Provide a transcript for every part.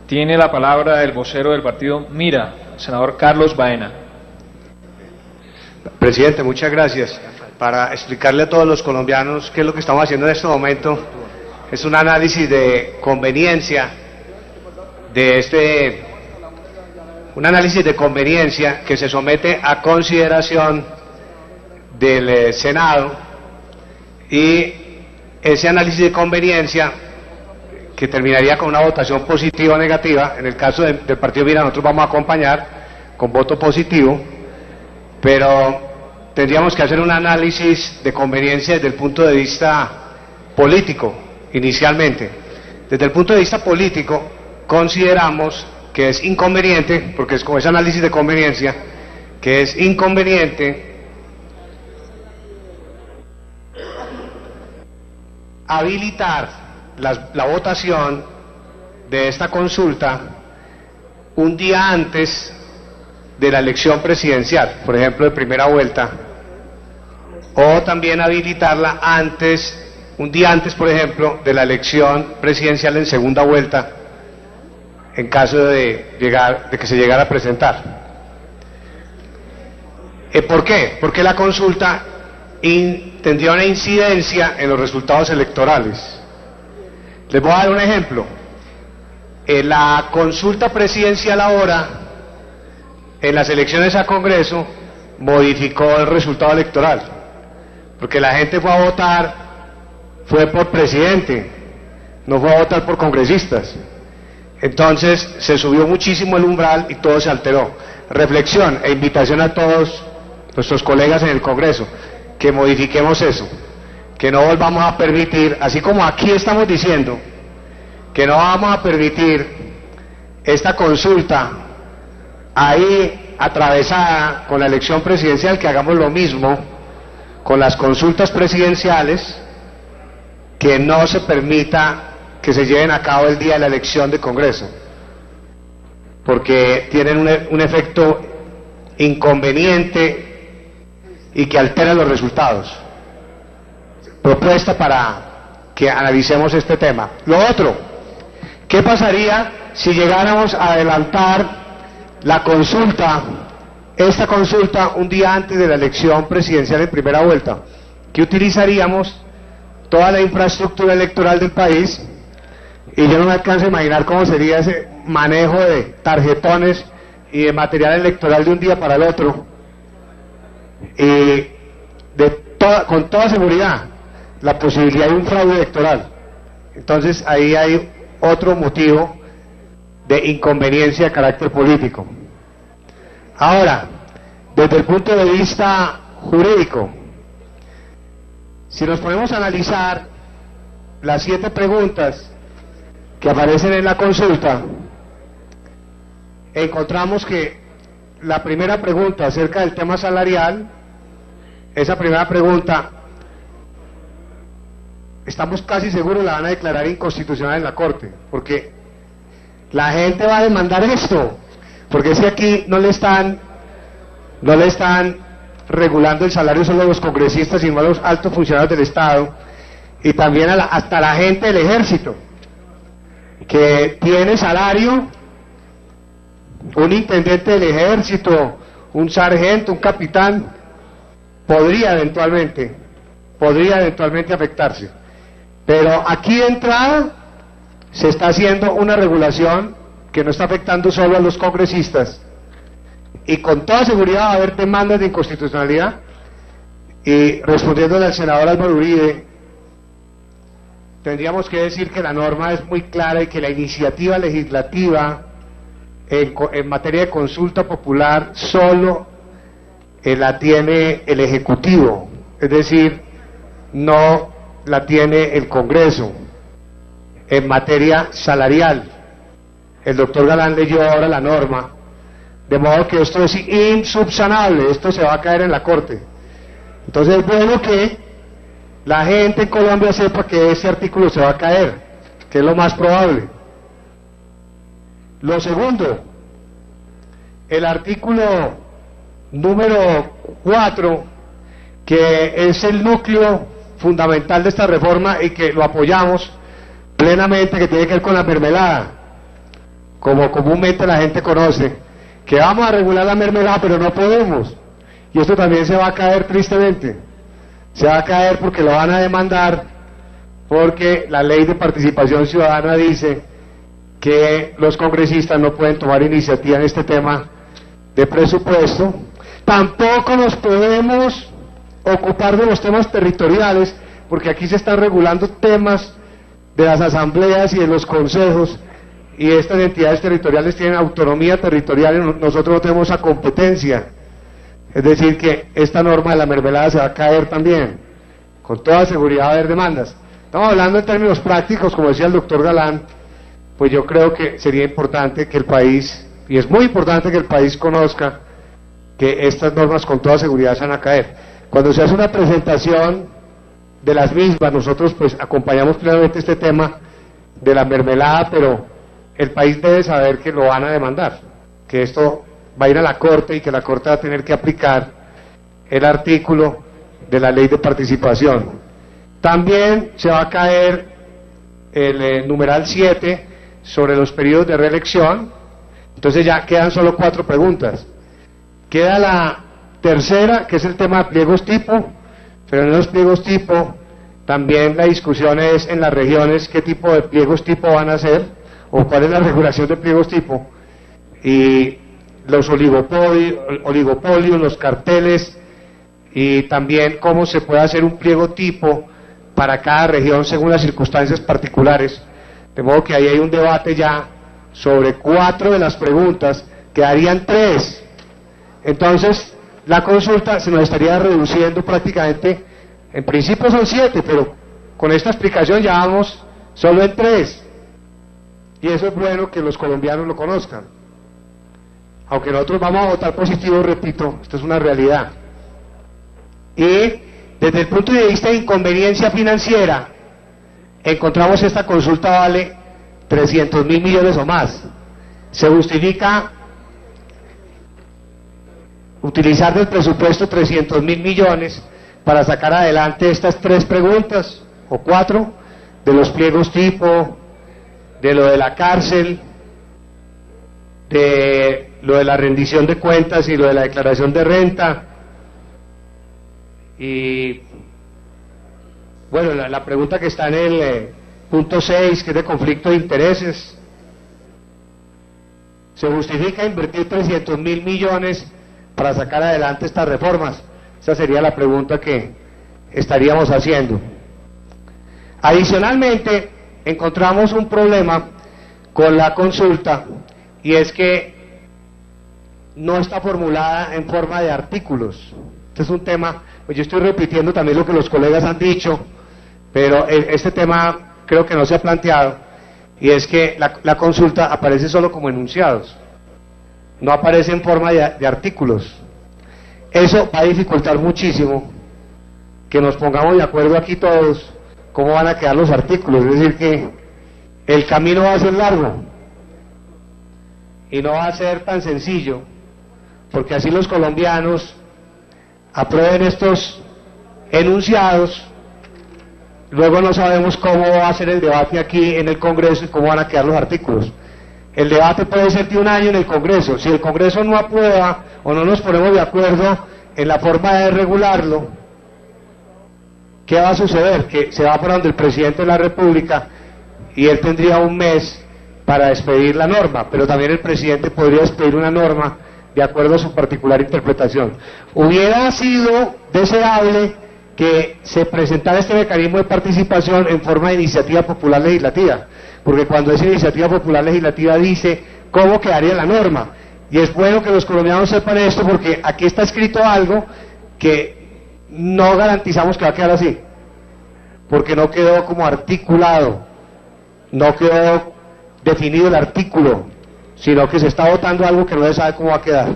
Tiene la palabra el vocero del partido Mira, senador Carlos Baena. Presidente, muchas gracias. Para explicarle a todos los colombianos qué es lo que estamos haciendo en este momento, es un análisis de conveniencia un análisis de conveniencia que se somete a consideración del Senado, y ese análisis de conveniencia, que terminaría con una votación positiva o negativa, en el caso del partido Mira nosotros vamos a acompañar con voto positivo, pero tendríamos que hacer un análisis de conveniencia desde el punto de vista político, inicialmente. Desde el punto de vista político, consideramos que es inconveniente, porque es con ese análisis de conveniencia, que es inconveniente habilitar la votación de esta consulta un día antes de la elección presidencial, por ejemplo, de primera vuelta, o también habilitarla un día antes, por ejemplo, de la elección presidencial en segunda vuelta, en caso de que se llegara a presentar. ¿Por qué? Porque la consulta tendría una incidencia en los resultados electorales. Les voy a dar un ejemplo. La consulta presidencial ahora, en las elecciones a Congreso, modificó el resultado electoral, porque la gente fue a votar, fue por presidente, no fue a votar por congresistas. Entonces se subió muchísimo el umbral y todo se alteró. Reflexión e invitación a todos nuestros colegas en el Congreso, que modifiquemos eso, que no volvamos a permitir, así como aquí estamos diciendo que no vamos a permitir esta consulta ahí atravesada con la elección presidencial, que hagamos lo mismo con las consultas presidenciales, que no se permita que se lleven a cabo el día de la elección de Congreso, porque tienen un efecto inconveniente y que altera los resultados. Propuesta para que analicemos este tema. Lo otro, ¿qué pasaría si llegáramos a adelantar la consulta, esta consulta, un día antes de la elección presidencial en primera vuelta? ¿Qué utilizaríamos? Toda la infraestructura electoral del país, y yo no me alcanzo a imaginar cómo sería ese manejo de tarjetones y de material electoral de un día para el otro, y con toda seguridad la posibilidad de un fraude electoral. Entonces ahí hay otro motivo de inconveniencia de carácter político. Ahora, desde el punto de vista jurídico, si nos ponemos a analizar las 7 preguntas que aparecen en la consulta, encontramos que la primera pregunta acerca del tema salarial, esa primera pregunta, estamos casi seguros la van a declarar inconstitucional en la Corte, porque la gente va a demandar esto, porque si aquí no le están regulando el salario solo a los congresistas, sino a los altos funcionarios del Estado, y también hasta la gente del Ejército, que tiene salario, un intendente del Ejército, un sargento, un capitán, podría eventualmente afectarse. Pero aquí de entrada se está haciendo una regulación que no está afectando solo a los congresistas, y con toda seguridad va a haber demandas de inconstitucionalidad. Y respondiéndole al senador Álvaro Uribe, tendríamos que decir que la norma es muy clara y que la iniciativa legislativa en materia de consulta popular solo la tiene el Ejecutivo, es decir, no la tiene el Congreso. En materia salarial, el doctor Galán leyó ahora la norma, de modo que esto es insubsanable, esto se va a caer en la Corte. Entonces es bueno que la gente en Colombia sepa que ese artículo se va a caer, que es lo más probable. Lo segundo, el artículo número 4, que es el núcleo fundamental de esta reforma y que lo apoyamos plenamente, que tiene que ver con la mermelada. como comúnmente la gente conoce, que vamos a regular la mermelada, pero no podemos. Y esto también se va a caer tristemente. Se va a caer porque lo van a demandar, porque la ley de participación ciudadana dice que los congresistas no pueden tomar iniciativa en este tema de presupuesto. Tampoco nos podemos ocupar de los temas territoriales, porque aquí se están regulando temas de las asambleas y de los consejos, y estas entidades territoriales tienen autonomía territorial y nosotros no tenemos esa competencia. Es decir, que esta norma de la mermelada se va a caer también. Con toda seguridad va a haber demandas. Estamos hablando en términos prácticos, como decía el doctor Galán, pues yo creo que sería importante que el país, y es muy importante que el país conozca que estas normas con toda seguridad se van a caer. Cuando se hace una presentación de las mismas, nosotros pues acompañamos plenamente este tema de la mermelada, pero el país debe saber que lo van a demandar, que esto va a ir a la Corte y que la Corte va a tener que aplicar el artículo de la ley de participación. También se va a caer el numeral 7 sobre los periodos de reelección. Entonces ya quedan solo 4 preguntas. Queda la tercera, que es el tema de pliegos tipo, pero en los pliegos tipo también la discusión es en las regiones qué tipo de pliegos tipo van a hacer, o cuál es la regulación de pliegos tipo, y los oligopolios, los carteles, y también cómo se puede hacer un pliego tipo para cada región según las circunstancias particulares. De modo que ahí hay un debate ya sobre 4 de las preguntas, quedarían 3. Entonces, la consulta se nos estaría reduciendo prácticamente, en principio son 7, pero con esta explicación ya vamos solo en 3. Y eso es bueno que los colombianos lo conozcan. Aunque nosotros vamos a votar positivo, repito, esto es una realidad. Y desde el punto de vista de inconveniencia financiera, encontramos esta consulta vale 300.000 millones o más. Se justifica utilizar del presupuesto 300.000 millones para sacar adelante estas 3 preguntas, o 4, de los pliegos tipo, de lo de la cárcel, de lo de la rendición de cuentas y lo de la declaración de renta. Y bueno, la pregunta que está en el punto 6, que es de conflicto de intereses. ¿Se justifica invertir 300.000 millones para sacar adelante estas reformas? Esa sería la pregunta que estaríamos haciendo. Adicionalmente, encontramos un problema con la consulta, y es que no está formulada en forma de artículos. Este es un tema, pues yo estoy repitiendo también lo que los colegas han dicho, pero este tema creo que no se ha planteado, y es que la consulta aparece solo como enunciados, no aparece en forma de artículos. Eso va a dificultar muchísimo que nos pongamos de acuerdo aquí todos cómo van a quedar los artículos. Es decir, que el camino va a ser largo y no va a ser tan sencillo, porque así los colombianos aprueben estos enunciados, luego no sabemos cómo va a ser el debate aquí en el Congreso y cómo van a quedar los artículos. El debate puede ser de un año en el Congreso. Si el Congreso no aprueba o no nos ponemos de acuerdo en la forma de regularlo, ¿qué va a suceder? Que se va para donde el presidente de la República y él tendría un mes para despedir la norma, pero también el presidente podría despedir una norma de acuerdo a su particular interpretación. Hubiera sido deseable que se presentara este mecanismo de participación en forma de iniciativa popular legislativa, porque cuando es iniciativa popular legislativa dice cómo quedaría la norma, y es bueno que los colombianos sepan esto, porque aquí está escrito algo que no garantizamos que va a quedar así, porque no quedó como articulado, no quedó definido el artículo, sino que se está votando algo que no se sabe cómo va a quedar.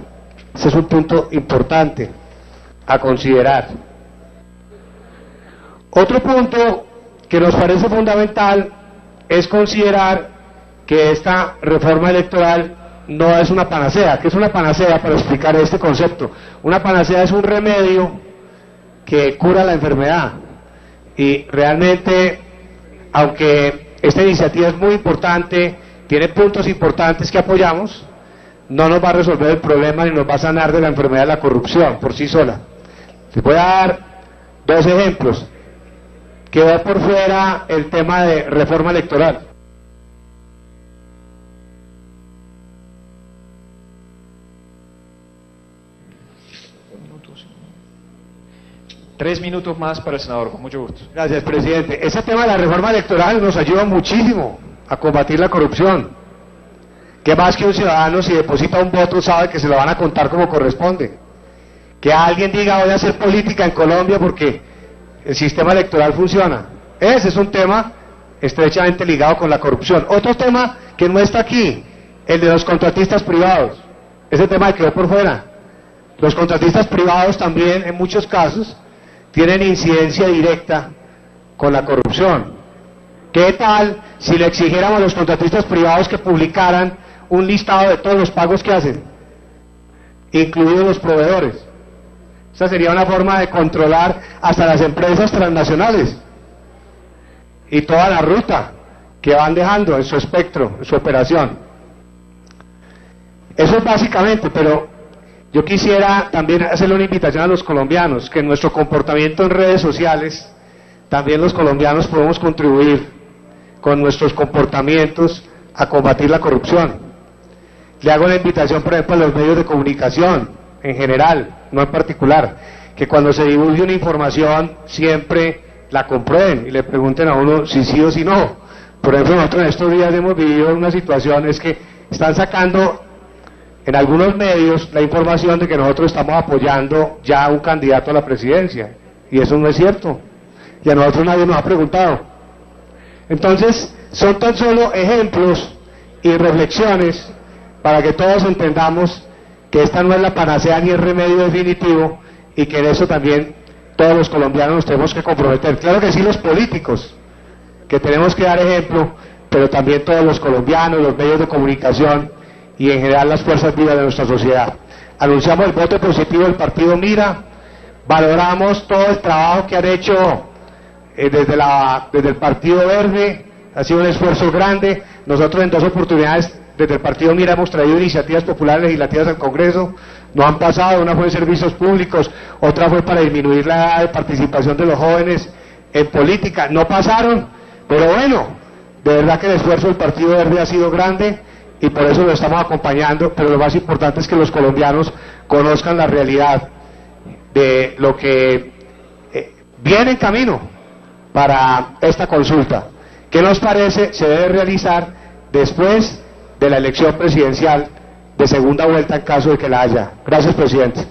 Ese es un punto importante a considerar. Otro punto que nos parece fundamental es considerar que esta reforma electoral no es una panacea. ¿Qué es una panacea? Para explicar este concepto, una panacea es un remedio que cura la enfermedad, y realmente, aunque esta iniciativa es muy importante tiene puntos importantes que apoyamos, no nos va a resolver el problema ni nos va a sanar de la enfermedad de la corrupción por sí sola. Les voy a dar dos ejemplos. Quedó por fuera el tema de reforma electoral. Tres minutos más para el senador, con mucho gusto. Gracias, presidente. Ese tema de la reforma electoral nos ayuda muchísimo a combatir la corrupción. ¿Qué más que un ciudadano, si deposita un voto, sabe que se lo van a contar como corresponde? Que alguien diga, voy a hacer política en Colombia porque el sistema electoral funciona. Ese es un tema estrechamente ligado con la corrupción. Otro tema que no está aquí, el de los contratistas privados. Ese tema quedó por fuera. Los contratistas privados también, en muchos casos, tienen incidencia directa con la corrupción. ¿Qué tal si le exigiéramos a los contratistas privados que publicaran un listado de todos los pagos que hacen, incluidos los proveedores? Esa sería una forma de controlar hasta las empresas transnacionales y toda la ruta que van dejando en su espectro, en su operación. Eso es básicamente, pero yo quisiera también hacerle una invitación a los colombianos, que en nuestro comportamiento en redes sociales, también los colombianos podemos contribuir con nuestros comportamientos a combatir la corrupción. Le hago una invitación, por ejemplo, a los medios de comunicación, en general, no en particular, que cuando se divulgue una información siempre la comprueben y le pregunten a uno si sí o si no. Por ejemplo, nosotros en estos días hemos vivido una situación, es que están sacando en algunos medios la información de que nosotros estamos apoyando ya a un candidato a la presidencia, y eso no es cierto, y a nosotros nadie nos ha preguntado. Entonces, son tan solo ejemplos y reflexiones para que todos entendamos que esta no es la panacea ni el remedio definitivo, y que en eso también todos los colombianos nos tenemos que comprometer. Claro que sí, los políticos, que tenemos que dar ejemplo, pero también todos los colombianos, los medios de comunicación y en general las fuerzas vivas de nuestra sociedad. Anunciamos el voto positivo del partido Mira, valoramos todo el trabajo que han hecho desde el Partido Verde, ha sido un esfuerzo grande. Nosotros en dos oportunidades desde el Partido Mira hemos traído iniciativas populares legislativas al Congreso, no han pasado, una fue en servicios públicos, otra fue para disminuir la edad de participación de los jóvenes en política, no pasaron, pero bueno, de verdad que el esfuerzo del Partido Verde ha sido grande y por eso lo estamos acompañando, pero lo más importante es que los colombianos conozcan la realidad de lo que viene en camino para esta consulta. ¿Qué nos parece se debe realizar después de la elección presidencial de segunda vuelta en caso de que la haya? Gracias, presidente.